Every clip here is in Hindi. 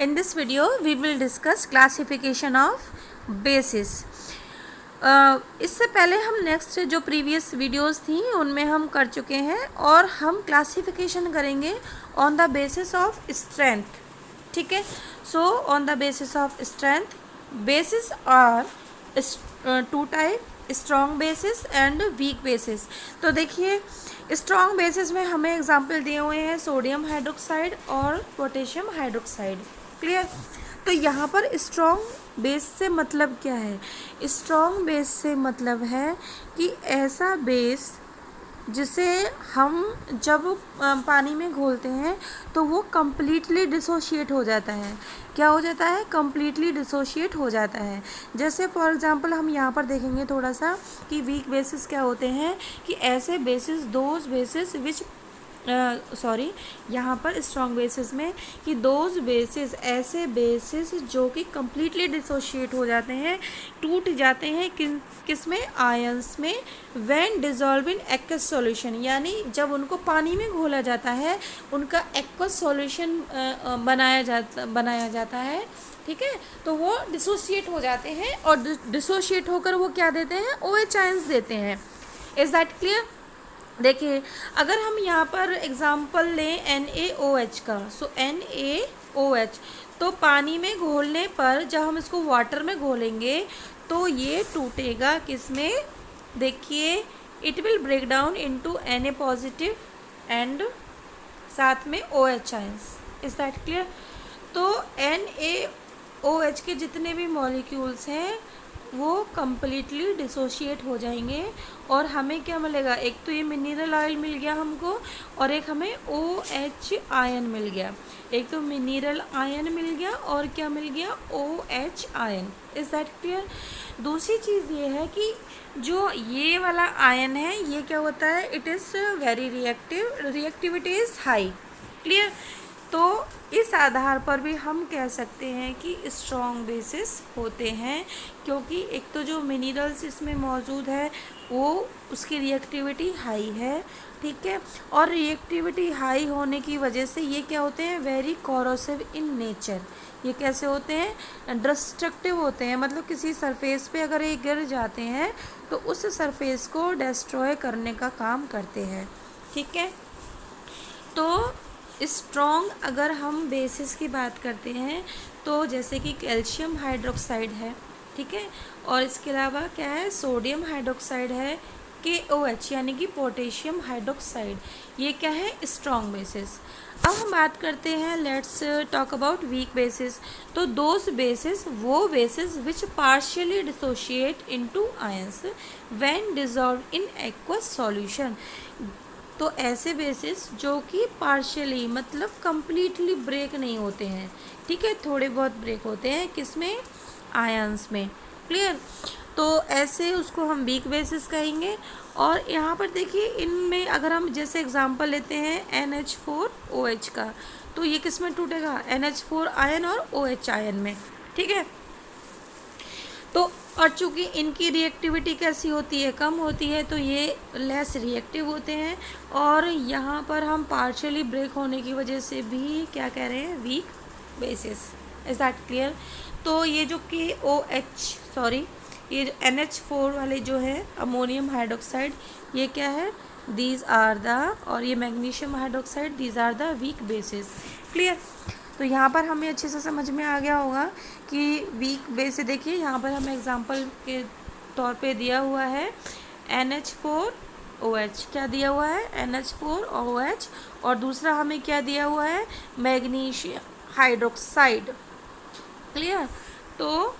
In this video we will discuss classification of bases. इससे पहले हम नेक्स्ट जो प्रीवियस वीडियोस थी उनमें हम कर चुके हैं और हम क्लासिफिकेशन करेंगे on the basis of strength. ठीक है. So on the basis of strength bases are two type, strong bases and weak bases. तो देखिए स्ट्रॉन्ग बेसिस में हमें एग्जाम्पल दिए हुए हैं सोडियम हाइड्रोक्साइड और पोटेशियम हाइड्रोक्साइड. क्लियर. तो यहाँ पर स्ट्रॉन्ग बेस से मतलब क्या है? स्ट्रॉन्ग बेस से मतलब है कि ऐसा बेस जिसे हम जब पानी में घोलते हैं तो वो कम्प्लीटली डिसोशिएट हो जाता है. क्या हो जाता है? कम्प्लीटली डिसोशिएट हो जाता है. जैसे फॉर एग्जांपल हम यहाँ पर देखेंगे थोड़ा सा कि वीक बेसिस क्या होते हैं, कि ऐसे बेसिस दोज बेसिस विच यहाँ पर स्ट्रॉन्ग बेसिस में कि दोज बेसिस ऐसे बेसिस जो कि कम्प्लीटली डिसोशिएट हो जाते हैं, टूट जाते हैं किस में? आयंस में. When dissolve in aqueous solution, यानी जब उनको पानी में घोला जाता है उनका एक्वस सॉल्यूशन बनाया जाता है. ठीक है. तो वो डिसोशिएट हो जाते हैं और डिसोशिएट होकर वो क्या देते हैं? OH आयंस देते हैं. Is that clear? देखिए अगर हम यहाँ पर एग्जाम्पल लें NaOH का. सो NaOH तो पानी में घोलने पर जब हम इसको वाटर में घोलेंगे तो ये टूटेगा किस में? देखिए it will break down into Na positive and साथ में OH ions. Is that clear? तो NaOH के जितने भी मॉलिक्यूल्स हैं वो कम्प्लीटली डिसोशिएट हो जाएंगे और हमें क्या मिलेगा? एक तो ये मिनरल ऑयल मिल गया हमको और एक हमें OH आयन मिल गया. एक तो मिनरल आयन मिल गया और क्या मिल गया? OH ion. Is that clear? दूसरी चीज़ ये है कि जो ये वाला आयन है ये क्या होता है? It is very reactive, reactivity is high. Clear. तो इस आधार पर भी हम कह सकते हैं कि स्ट्रॉन्ग बेसिस होते हैं, क्योंकि एक तो जो मिनरल्स इसमें मौजूद है वो उसकी रिएक्टिविटी हाई है. ठीक है. और रिएक्टिविटी हाई होने की वजह से ये क्या होते हैं? Very corrosive in nature. ये कैसे होते हैं? डिस्ट्रक्टिव होते हैं. मतलब किसी सरफेस पे अगर ये गिर जाते हैं तो उस सरफेस को डिस्ट्रॉय करने का काम करते हैं. ठीक है. तो स्ट्रॉन्ग अगर हम बेसिस की बात करते हैं तो जैसे कि कैल्शियम हाइड्रोक्साइड है. ठीक है. और इसके अलावा क्या है? सोडियम हाइड्रोक्साइड है. KOH यानी कि पोटेशियम हाइड्रोक्साइड. ये क्या है? Strong bases. अब हम बात करते हैं, let's talk about weak bases. तो दोज बेसिस वो bases which partially dissociate into ions when dissolve in aqueous solution. तो ऐसे बेसिस जो कि पार्शियली मतलब कंप्लीटली ब्रेक नहीं होते हैं. ठीक है. थोड़े बहुत ब्रेक होते हैं किसमें? आयंस में. क्लियर. तो ऐसे उसको हम वीक बेसिस कहेंगे. और यहाँ पर देखिए इनमें अगर हम जैसे एग्जांपल लेते हैं NH4OH का, तो ये किस में टूटेगा? NH4 आयन और OH आयन में. ठीक है. तो और चूँकि इनकी रिएक्टिविटी कैसी होती है? कम होती है, तो ये लेस रिएक्टिव होते हैं. और यहाँ पर हम पार्शियली ब्रेक होने की वजह से भी क्या कह रहे हैं? Weak bases. Is that clear? तो ये जो ये जो NH4 वाले जो है अमोनियम हाइड्रोक्साइड, ये क्या है? दीज आर द, और ये magnesium hydroxide, these are the weak bases. Clear. तो यहाँ पर हमें अच्छे से समझ में आ गया होगा कि वीक बेस से. देखिए यहाँ पर हमें एग्जांपल के तौर पे दिया हुआ है NH4OH. क्या दिया हुआ है? NH4OH. और दूसरा हमें क्या दिया हुआ है? Magnesium hydroxide. क्लियर. तो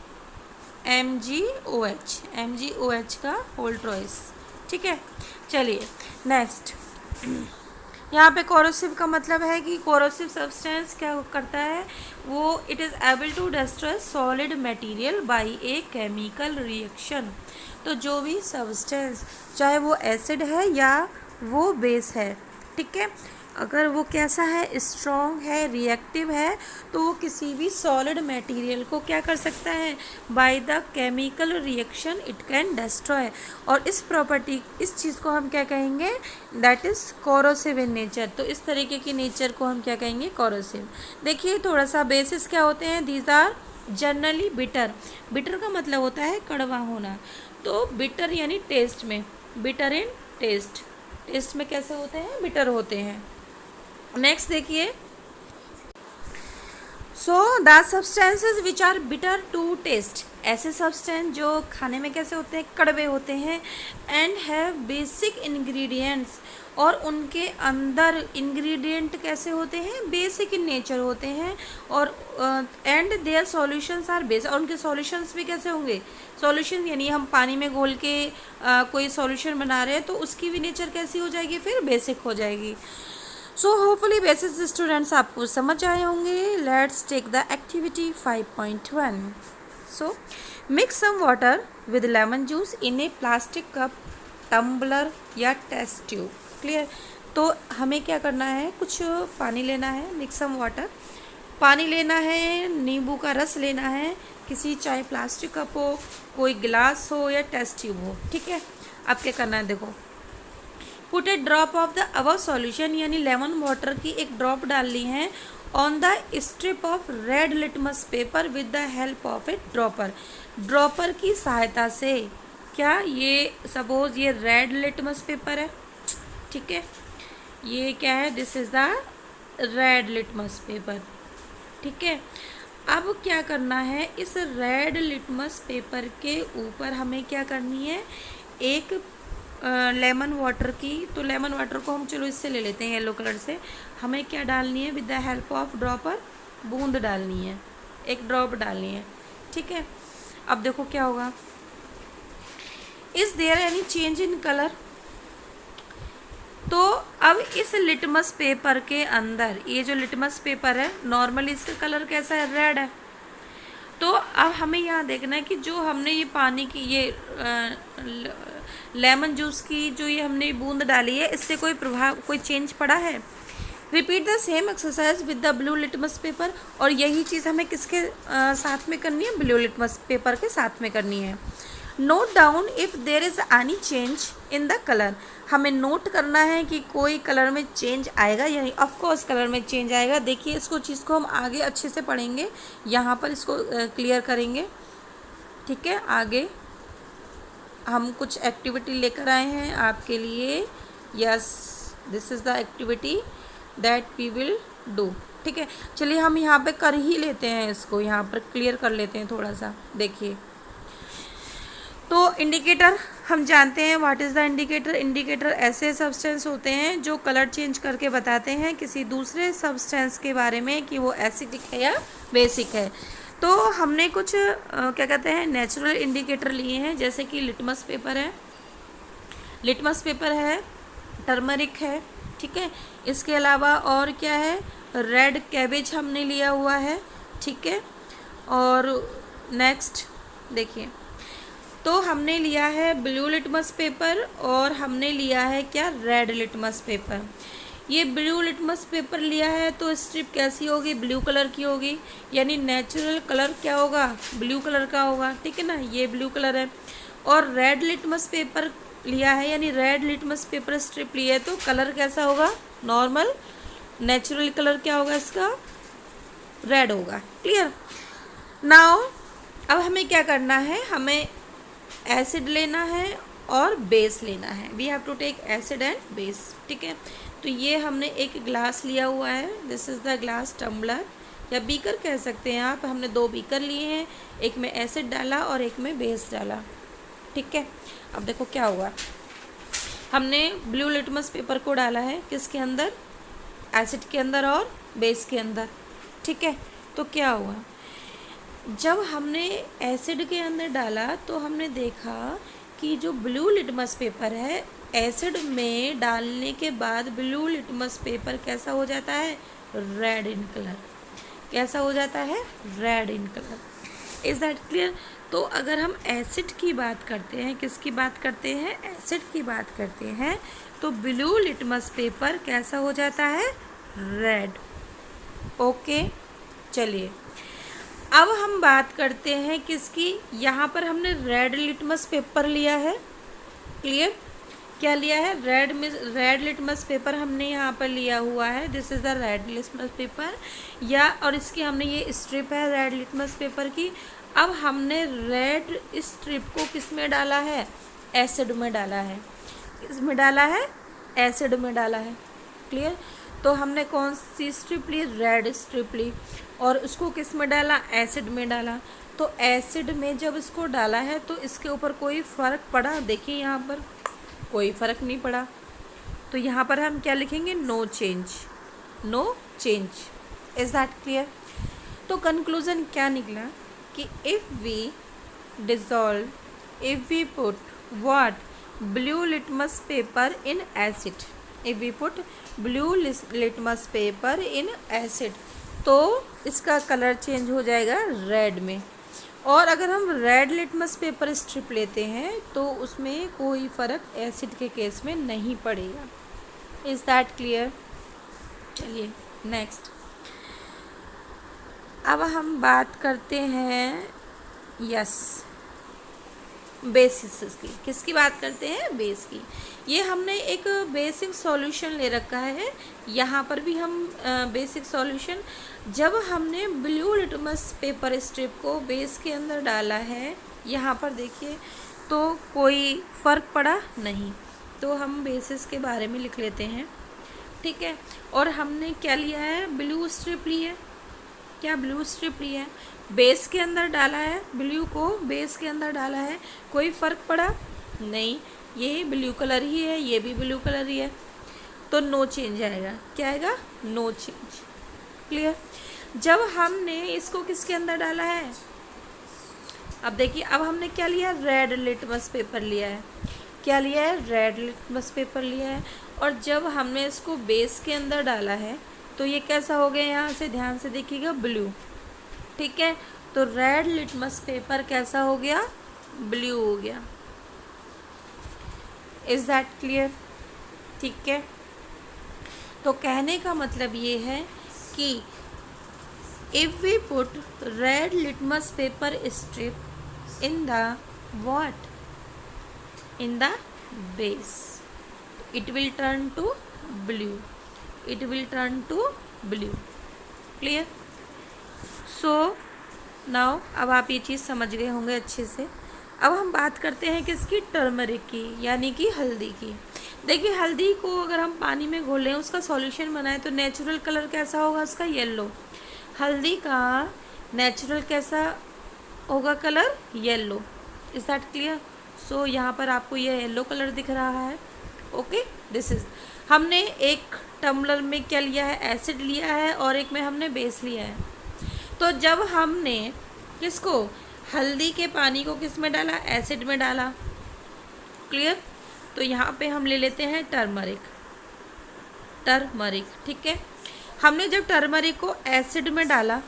MgOH का होल ट्वाइस. ठीक है. चलिए नेक्स्ट. यहाँ पे कोरोसिव का मतलब है कि कोरोसिव सब्सटेंस क्या करता है? वो it is able to destroy solid material by a chemical reaction. तो जो भी सब्सटेंस चाहे वो एसिड है या वो बेस है, ठीक है, अगर वो कैसा है, स्ट्रॉन्ग है, रिएक्टिव है, तो वो किसी भी सॉलिड मटेरियल को क्या कर सकता है, by the chemical reaction it can destroy. और इस प्रॉपर्टी, इस चीज़ को हम क्या कहेंगे, that is corrosive in nature. तो इस तरीके की नेचर को हम क्या कहेंगे, कोरोसिव। देखिए थोड़ा सा बेसिस क्या होते हैं, these are generally bitter. Bitter का मतलब होता है कड़वा होना। तो बिटर यानी टेस्ट में, बिटर इन टेस्ट, टेस्ट में कैसे होते हैं, बिटर होते हैं। नेक्स्ट देखिए, so the substances which are bitter to taste, ऐसे सब्सटेंस जो खाने में कैसे होते हैं, कड़वे होते हैं, एंड हैव बेसिक इंग्रेडिएंट्स, और उनके अंदर इंग्रेडिएंट कैसे होते हैं, बेसिक इन नेचर होते हैं, और and their solutions are base, और उनके सॉल्यूशंस भी कैसे होंगे, सॉल्यूशन यानी हम पानी में घोल के कोई सॉल्यूशन बना रहे हैं तो उसकी भी नेचर कैसी हो जाएगी, फिर बेसिक हो जाएगी। सो होपफुली बेसिस स्टूडेंट्स आपको समझ आए होंगे। Let's take the activity 5.1। So mix some water with lemon juice in a plastic cup, tumbler या टेस्ट ट्यूब। क्लियर। तो हमें क्या करना है, कुछ पानी लेना है, मिक्स सम वाटर, पानी लेना है, नींबू का रस लेना है, किसी चाहे प्लास्टिक कप हो, कोई गिलास हो या टेस्ट ट्यूब हो। ठीक है। अब क्या करना है, देखो, put a drop of the above solution, यानी लेमन वाटर की एक ड्रॉप डालनी है, on the strip of red litmus paper with the help of A dropper. Dropper की सहायता से, क्या ये सपोज ये रेड लिटमस पेपर है, ठीक है, ये क्या है, this is the red litmus paper. ठीक है। अब क्या करना है, इस रेड लिटमस पेपर के ऊपर हमें क्या करनी है, एक लेमन वाटर की, तो लेमन वाटर को हम चलो इससे ले लेते हैं, येलो कलर से। हमें क्या डालनी है, with the help of dropper, बूंद डालनी है, एक ड्रॉप डालनी है। ठीक है। अब देखो क्या होगा, is there any change in colour. तो अब इस लिटमस पेपर के अंदर, ये जो लिटमस पेपर है नॉर्मली इसका कलर कैसा है, रेड है। तो अब हमें यहाँ देखना है कि जो हमने ये पानी की, ये लेमन जूस की जो ये हमने बूंद डाली है, इससे कोई प्रभाव, कोई चेंज पड़ा है। Repeat the same exercise with the blue litmus paper, और यही चीज़ हमें किसके साथ में करनी है, ब्लू लिटमस पेपर के साथ में करनी है। Note down if there is any change in the colour, हमें नोट करना है कि कोई कलर में चेंज आएगा, यानी ऑफकोर्स कलर में चेंज आएगा। देखिए इसको, चीज़ को हम आगे अच्छे से पढ़ेंगे, यहाँ पर इसको क्लियर करेंगे। ठीक है। आगे हम कुछ एक्टिविटी लेकर आए हैं आपके लिए। Yes, this is the activity that we will do. ठीक है। चलिए हम यहाँ पे कर ही लेते हैं, इसको यहाँ पर क्लियर कर लेते हैं थोड़ा सा। देखिए, तो इंडिकेटर हम जानते हैं, what is the indicator. Indicator ऐसे सब्सटेंस होते हैं जो कलर चेंज करके बताते हैं किसी दूसरे सब्सटेंस के बारे में कि वो एसिडिक है या बेसिक है। तो हमने कुछ क्या कहते हैं, नेचुरल इंडिकेटर लिए हैं, जैसे कि लिटमस पेपर है, लिटमस पेपर है, टर्मरिक है। ठीक है। इसके अलावा और क्या है, रेड कैबेज हमने लिया हुआ है। ठीक है। और नेक्स्ट देखिए, तो हमने लिया है ब्लू लिटमस पेपर, और हमने लिया है क्या, रेड लिटमस पेपर। ये ब्लू लिटमस पेपर लिया है तो स्ट्रिप कैसी होगी, ब्लू कलर की होगी, यानी नेचुरल कलर क्या होगा, ब्लू कलर का होगा। ठीक है ना, ये ब्लू कलर है। और रेड लिटमस पेपर लिया है, यानी रेड लिटमस पेपर स्ट्रिप लिया है, तो कलर कैसा होगा, नॉर्मल नेचुरल कलर क्या होगा इसका, रेड होगा। क्लियर। नाउ अब हमें क्या करना है, हमें एसिड लेना है और बेस लेना है। We have to take acid and base. ठीक है। तो ये हमने एक ग्लास लिया हुआ है, this is the glass, tumbler या बीकर कह सकते हैं आप। हमने 2 बीकर लिए हैं, एक में एसिड डाला और एक में बेस डाला। ठीक है। अब देखो क्या हुआ, हमने ब्लू लिटमस पेपर को डाला है किसके अंदर, एसिड के अंदर और बेस के अंदर। ठीक है। तो क्या हुआ, जब हमने एसिड के अंदर डाला तो हमने देखा कि जो ब्लू लिटमस पेपर है, एसिड में डालने के बाद ब्लू लिटमस पेपर कैसा हो जाता है, रेड इन कलर। कैसा हो जाता है, red in colour. Is that clear. तो अगर हम एसिड की बात करते हैं, किसकी बात करते हैं, एसिड की बात करते हैं, तो ब्लू लिटमस पेपर कैसा हो जाता है, रेड। ओके, चलिए अब हम बात करते हैं किसकी, यहाँ पर हमने रेड लिटमस पेपर लिया है, क्लियर, क्या लिया है, रेड लिटमस पेपर हमने यहाँ पर लिया हुआ है, this is the red litmus paper, या और इसकी हमने ये स्ट्रिप है रेड लिटमस पेपर की। अब हमने रेड स्ट्रिप को किस में डाला है, एसिड में डाला है, किस में डाला है, एसिड में डाला है, क्लियर। तो हमने कौन सी स्ट्रिप ली, रेड स्ट्रिप ली, और उसको किस में डाला, एसिड में डाला। तो एसिड में जब इसको डाला है तो इसके ऊपर कोई फ़र्क पड़ा, देखिए यहाँ पर कोई फ़र्क नहीं पड़ा, तो यहाँ पर हम क्या लिखेंगे, no change, no change. Is that clear. तो कंक्लूज़न क्या निकला कि if we put what, blue litmus paper in acid, if we put blue litmus paper in acid, तो इसका कलर चेंज हो जाएगा रेड में। और अगर हम रेड लिटमस पेपर स्ट्रिप लेते हैं तो उसमें कोई फ़र्क एसिड के केस में नहीं पड़ेगा। Is that clear. चलिए नेक्स्ट, अब हम बात करते हैं बेसिस की। किसकी बात करते हैं, बेस की। ये हमने एक बेसिक सॉल्यूशन ले रखा है, यहाँ पर भी हम बेसिक सॉल्यूशन, जब हमने ब्लू लिटमस पेपर स्ट्रिप को बेस के अंदर डाला है, यहाँ पर देखिए, तो कोई फ़र्क पड़ा नहीं, तो हम बेसिस के बारे में लिख लेते हैं, ठीक है। और हमने क्या लिया है, ब्लू स्ट्रिप ली है, क्या ब्लू स्ट्रिप ली है, बेस के अंदर डाला है, ब्लू को बेस के अंदर डाला है, कोई फ़र्क पड़ा नहीं, ये ब्लू कलर ही है, ये भी ब्लू कलर ही है, तो नो चेंज आएगा, क्या आएगा, नो चेंज, क्लियर। जब हमने इसको किसके अंदर डाला है, अब देखिए, अब हमने क्या लिया, रेड लिटमस पेपर लिया है, क्या लिया है, रेड लिटमस पेपर लिया है, और जब हमने इसको बेस के अंदर डाला है तो ये कैसा हो गया, यहाँ से ध्यान से देखिएगा, ब्लू, ठीक है। तो रेड लिटमस पेपर कैसा हो गया, ब्लू हो गया। इज़ दैट क्लियर, ठीक है। तो कहने का मतलब ये है कि if we put red litmus paper strip in the what, in the base, it will turn to blue, it will turn to blue, clear। so now अब आप ये चीज़ समझ गए होंगे अच्छे से। अब हम बात करते हैं किसकी, टर्मरिक की, यानी कि हल्दी की। देखिए, हल्दी को अगर हम पानी में घोलें, उसका सॉल्यूशन बनाएं, तो नेचुरल कलर कैसा होगा उसका, येलो। हल्दी का नेचुरल कैसा होगा colour, yellow. Is that clear. So यहाँ पर आपको ये येलो कलर दिख रहा है, ओके। दिस इज़, हमने एक टम्बलर में क्या लिया है, एसिड लिया है, और एक में हमने बेस लिया है। तो जब हमने किसको, हल्दी के पानी को किस में डाला, एसिड में डाला, क्लियर। तो यहाँ पे हम ले लेते हैं टर्मरिक, ठीक है। हमने जब टर्मरिक को एसिड में डाला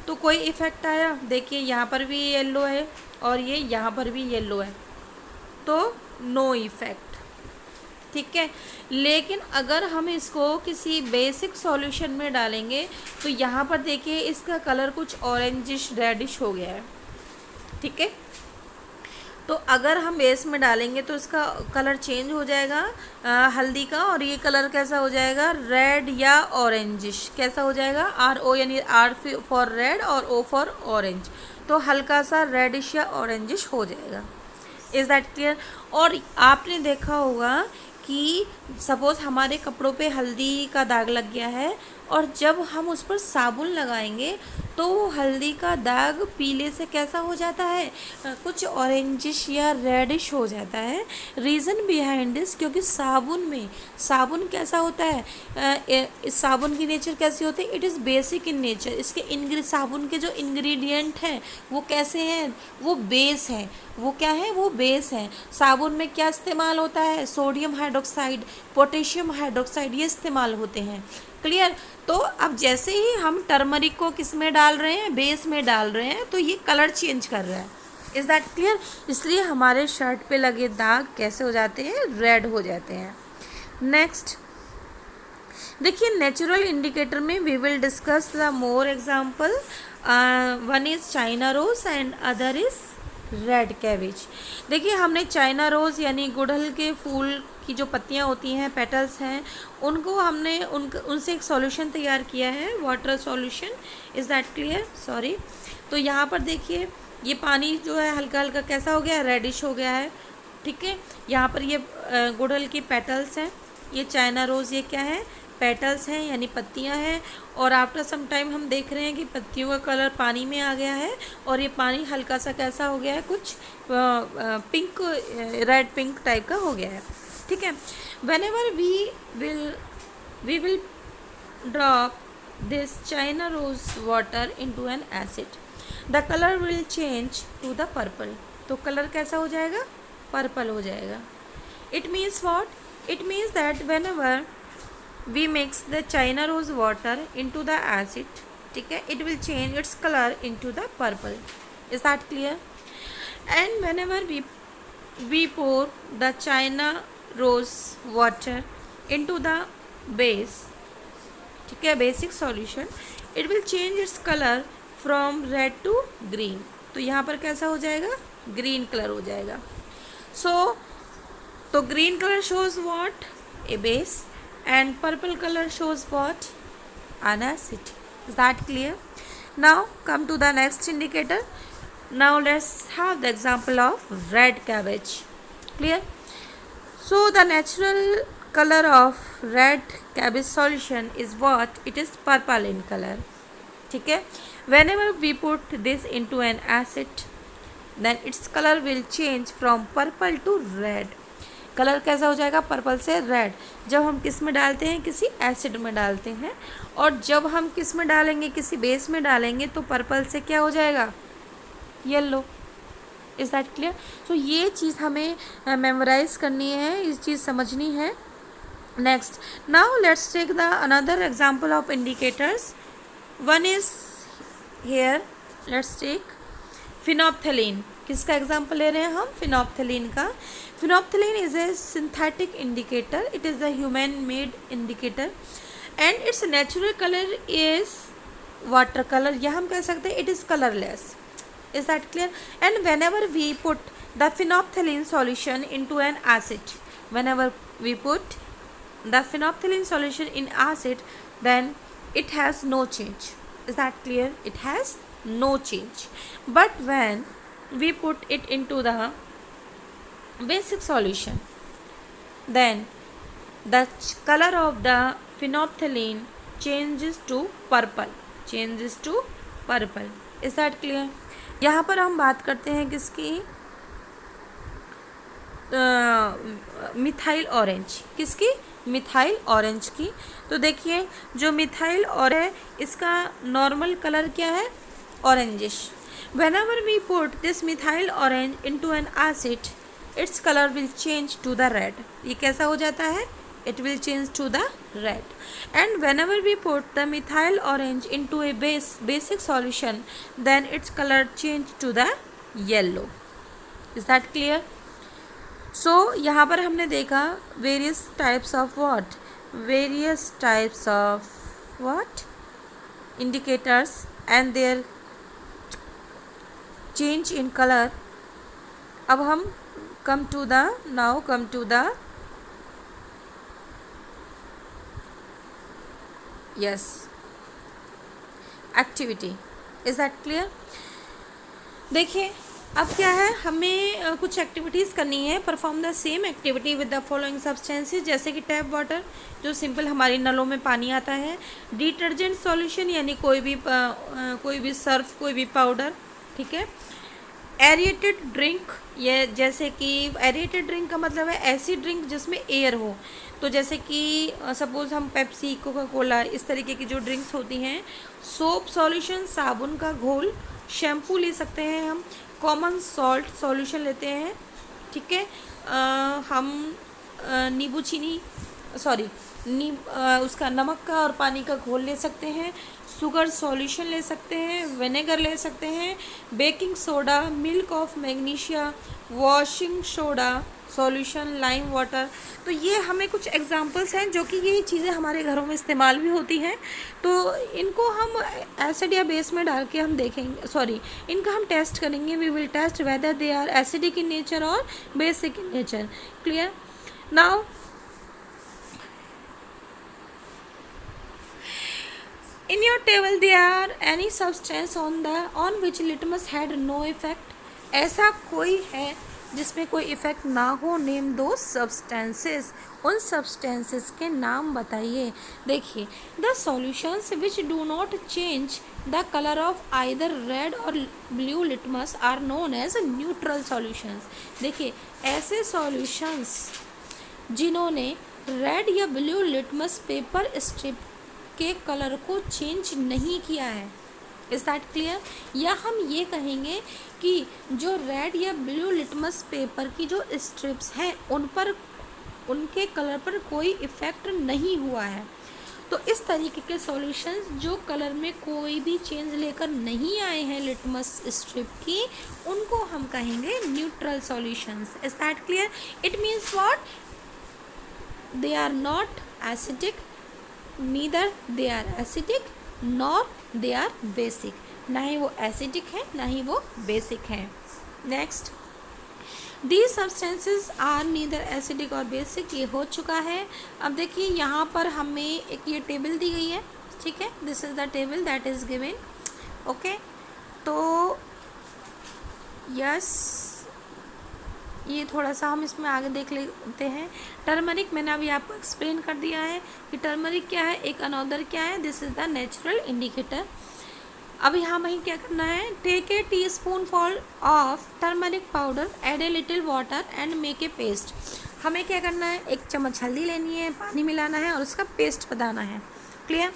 तो कोई इफ़ेक्ट आया, देखिए यहाँ पर भी येलो है और ये यहाँ पर भी येलो है, तो नो इफ़ेक्ट, ठीक है। लेकिन अगर हम इसको किसी बेसिक सॉल्यूशन में डालेंगे तो यहाँ पर देखिए इसका कलर कुछ ऑरेंजिश रेडिश हो गया है, ठीक है। तो अगर हम बेस में डालेंगे तो इसका कलर चेंज हो जाएगा हल्दी का, और ये कलर कैसा हो जाएगा, रेड या ऑरेंजिश, कैसा हो जाएगा, RO यानी R फॉर रेड और O फॉर ऑरेंज, तो हल्का सा रेडिश या ऑरेंजिश हो जाएगा। Is that clear. और आपने देखा होगा कि सपोज़ हमारे कपड़ों पे हल्दी का दाग लग गया है, और जब हम उस पर साबुन लगाएंगे तो वो हल्दी का दाग पीले से कैसा हो जाता है, कुछ ऑरेंजिश या रेडिश हो जाता है। रीज़न बिहाइंड दिस, क्योंकि साबुन कैसा होता है, इस साबुन की नेचर कैसी होती है, it is basic in nature. इसके साबुन के जो इंग्रेडिएंट हैं वो कैसे हैं, वो बेस हैं। वो क्या है, वो बेस हैं। साबुन में क्या इस्तेमाल होता है, सोडियम हाइड्रोक्साइड, पोटेशियम हाइड्रोक्साइड, ये इस्तेमाल होते हैं, क्लियर। तो अब जैसे ही हम टर्मरिक को किस में डाल रहे हैं, बेस में डाल रहे हैं, तो ये कलर चेंज कर रहा है। Is that clear. इसलिए हमारे शर्ट पे लगे दाग कैसे हो जाते हैं, रेड हो जाते हैं। नेक्स्ट देखिए, नेचुरल इंडिकेटर में we will discuss the more example. One is China rose and other is red cabbage. देखिए, हमने चाइना रोज यानी गुड़हल के फूल की जो पत्तियां होती हैं, पेटल्स हैं, उनको हमने उनसे एक सॉल्यूशन तैयार किया है, water solution. Is that clear? Sorry. तो यहाँ पर देखिए, ये पानी जो है हल्का हल्का कैसा हो गया है, रेडिश हो गया है. ठीक है, यहाँ पर ये गुड़हल की पेटल्स हैं, ये चाइना रोज़ ये क्या है, पेटल्स हैं यानी पत्तियां हैं. और आफ्टर सम टाइम हम देख रहे हैं कि पत्तियों का कलर पानी में आ गया है और ये पानी हल्का सा कैसा हो गया है, कुछ पिंक, रेड पिंक टाइप का हो गया है. ठीक है. Whenever we will drop this China rose water into an acid, the colour will change to the purple. तो कलर कैसा हो जाएगा, पर्पल हो जाएगा. It means what? It means that whenever we mix the China rose water into the acid, ठीक है, it will change its color into the purple. Is that clear? And whenever we pour the China rose water into the base, ठीक है, basic solution, it will change its color from red to green. तो यहाँ पर कैसा हो जाएगा, ग्रीन कलर हो जाएगा. तो green color shows what? A base. And purple color shows what? An acid. Is that clear? Now come to the next indicator. Now let's have the example of red cabbage. Clear? So the natural color of red cabbage solution is what? It is purple in color. ठीक है. Whenever we put this into an acid, then its color will change from purple to red. Colour कैसा हो जाएगा, पर्पल से रेड. जब हम किस में डालते हैं, किसी एसिड में डालते हैं. और जब हम किस में डालेंगे, किसी बेस में डालेंगे, तो पर्पल से क्या हो जाएगा, yellow. Is that clear? So ये चीज़ हमें मेमोराइज करनी है, इस चीज़ समझनी है. Next, now let's take the another example of indicators. One is here, let's take phenolphthalein. किसका एग्जाम्पल ले रहे हैं हम, फिनोप्थेलिन का. Phenolphthalein is a synthetic indicator. It is the human made indicator and its natural colour is water colour. या हम कह सकते हैं it is colourless. Is that clear? And whenever we put the phenolphthalein solution into an acid, whenever we put the phenolphthalein solution in acid, then it has no change. Is that clear? It has no change. But when we put it into the basic solution, then the color of the phenolphthalein changes to purple. Is that clear? यहाँ पर हम बात करते हैं किसकी, मिथाइल ऑरेंज. किसकी, मिथाइल ऑरेंज की. तो देखिए, जो मिथाइल ऑरेंज है, इसका नॉर्मल कलर क्या है, orangish. Whenever we put this methyl orange into an acid, its color will change to the red. ये कैसा हो जाता है, it will change to the red. And whenever we put the methyl orange into a basic solution, then its color change to the yellow. Is that clear? So यहाँ पर हमने देखा various types of what? Various types of what? Indicators and their change in color. अब हम come to the yes activity. Is that clear? देखिए, अब क्या है, हमें कुछ एक्टिविटीज़ करनी है. Perform the same activity with the following substances, जैसे कि टैप वाटर, जो सिंपल हमारी नलों में पानी आता है. डिटर्जेंट सॉल्यूशन यानी कोई भी सर्फ, कोई भी पाउडर. ठीक है. एरिएटेड ड्रिंक, ये जैसे कि एरिएटेड ड्रिंक का मतलब है ऐसी ड्रिंक जिसमें एयर हो. तो जैसे कि सपोज़ हम पेप्सी, कोका कोला, इस तरीके की जो ड्रिंक्स होती हैं. सोप सॉल्यूशन, साबुन का घोल. शैम्पू ले सकते हैं हम. कॉमन सॉल्ट सॉल्यूशन लेते हैं. ठीक है. हम नींबू चीनी उसका नमक का और पानी का घोल ले सकते हैं. शुगर सॉल्यूशन ले सकते हैं. विनेगर ले सकते हैं. Baking soda, milk of magnesia, washing soda, solution, lime water. तो ये हमें कुछ एग्जांपल्स हैं जो कि ये चीज़ें हमारे घरों में इस्तेमाल भी होती हैं। तो इनको हम एसिड या बेस में डाल के हम देखेंगे, सॉरी, इनका हम टेस्ट करेंगे। We will test whether they are acidic in nature और basic in nature. Clear? Now in your table there are any substance on which litmus had no effect? ऐसा कोई है जिसमें कोई इफेक्ट ना हो? नेम दो सब्सटेंसेस, उन सब्सटेंसेस के नाम बताइए। देखिए, the solutions which do not change the colour of either red और blue litmus are known as neutral solutions. देखिए, ऐसे सॉल्यूशंस जिन्होंने रेड या ब्लू लिटमस पेपर स्ट्रिप के कलर को चेंज नहीं किया है। Is that clear? या हम ये कहेंगे कि जो रेड या ब्लू लिटमस पेपर की जो स्ट्रिप्स हैं उन पर, उनके कलर पर कोई इफ़ेक्ट नहीं हुआ है। तो इस तरीके के सॉल्यूशंस जो कलर में कोई भी चेंज लेकर नहीं आए हैं लिटमस स्ट्रिप की, उनको हम कहेंगे neutral solutions. Is that clear? It means what? They are not acidic, neither they are acidic nor they are basic। ना ही वो एसिडिक है ना ही वो बेसिक है। Next, these substances are neither acidic और बेसिक, ये हो चुका है। अब देखिए यहाँ पर हमें एक ये टेबल दी गई है, ठीक है, this is the table that is given. Okay, तो यस, ये थोड़ा सा हम इसमें आगे देख लेते हैं। टर्मरिक मैंने अभी आपको एक्सप्लेन कर दिया है कि टर्मरिक क्या है, एक अनोदर क्या है। This is the natural indicator. अब यहाँ हमें क्या करना है? Take a teaspoonful of turmeric powder, add a little water and make a paste. हमें क्या करना है? एक चम्मच हल्दी लेनी है, पानी मिलाना है और उसका पेस्ट बनाना है। Clear?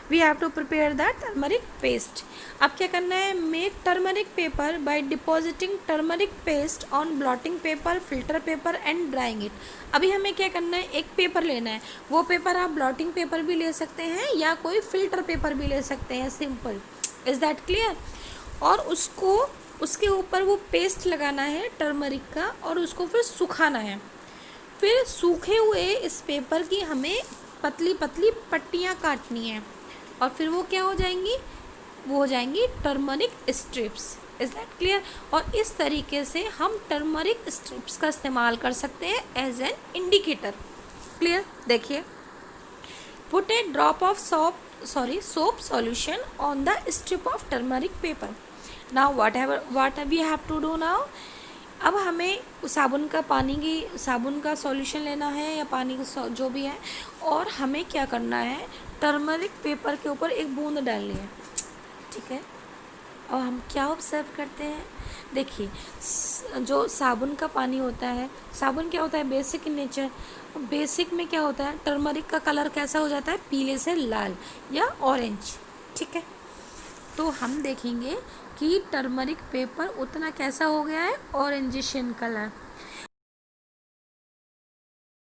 We have to prepare the turmeric paste. अब क्या करना है? Make turmeric paper by depositing turmeric paste on blotting paper, filter paper and drying it. अभी हमें क्या करना है? एक पेपर लेना है, वो पेपर आप ब्लॉटिंग पेपर भी ले सकते हैं या कोई फिल्टर पेपर भी ले सकते हैं, सिंपल। Is that clear? और उसको, उसके ऊपर वो पेस्ट लगाना है टर्मरिक का और उसको फिर सुखाना है। फिर सूखे हुए इस पेपर की हमें पतली पतली पट्टियाँ काटनी हैं और फिर वो क्या हो जाएंगी? वो हो जाएंगी turmeric strips. Is that clear? और इस तरीके से हम टर्मरिक स्ट्रिप्स का इस्तेमाल कर सकते हैं एज एन इंडिकेटर। क्लियर? देखिए, put a drop of soap solution on the strip of turmeric paper. Now what we have to do now? अब हमें साबुन का सॉल्यूशन लेना है या पानी का जो भी है, और हमें क्या करना है? टर्मरिक पेपर के ऊपर एक बूंद डालनी है, ठीक है। और हम क्या ऑब्जर्व करते हैं? देखिए, जो साबुन का पानी होता है, साबुन क्या होता है? Basic in nature. बेसिक में क्या होता है? टर्मरिक का कलर कैसा हो जाता है? पीले से लाल या ऑरेंज, ठीक है। तो हम देखेंगे कि टर्मरिक पेपर उतना कैसा हो गया है? Orangish in colour.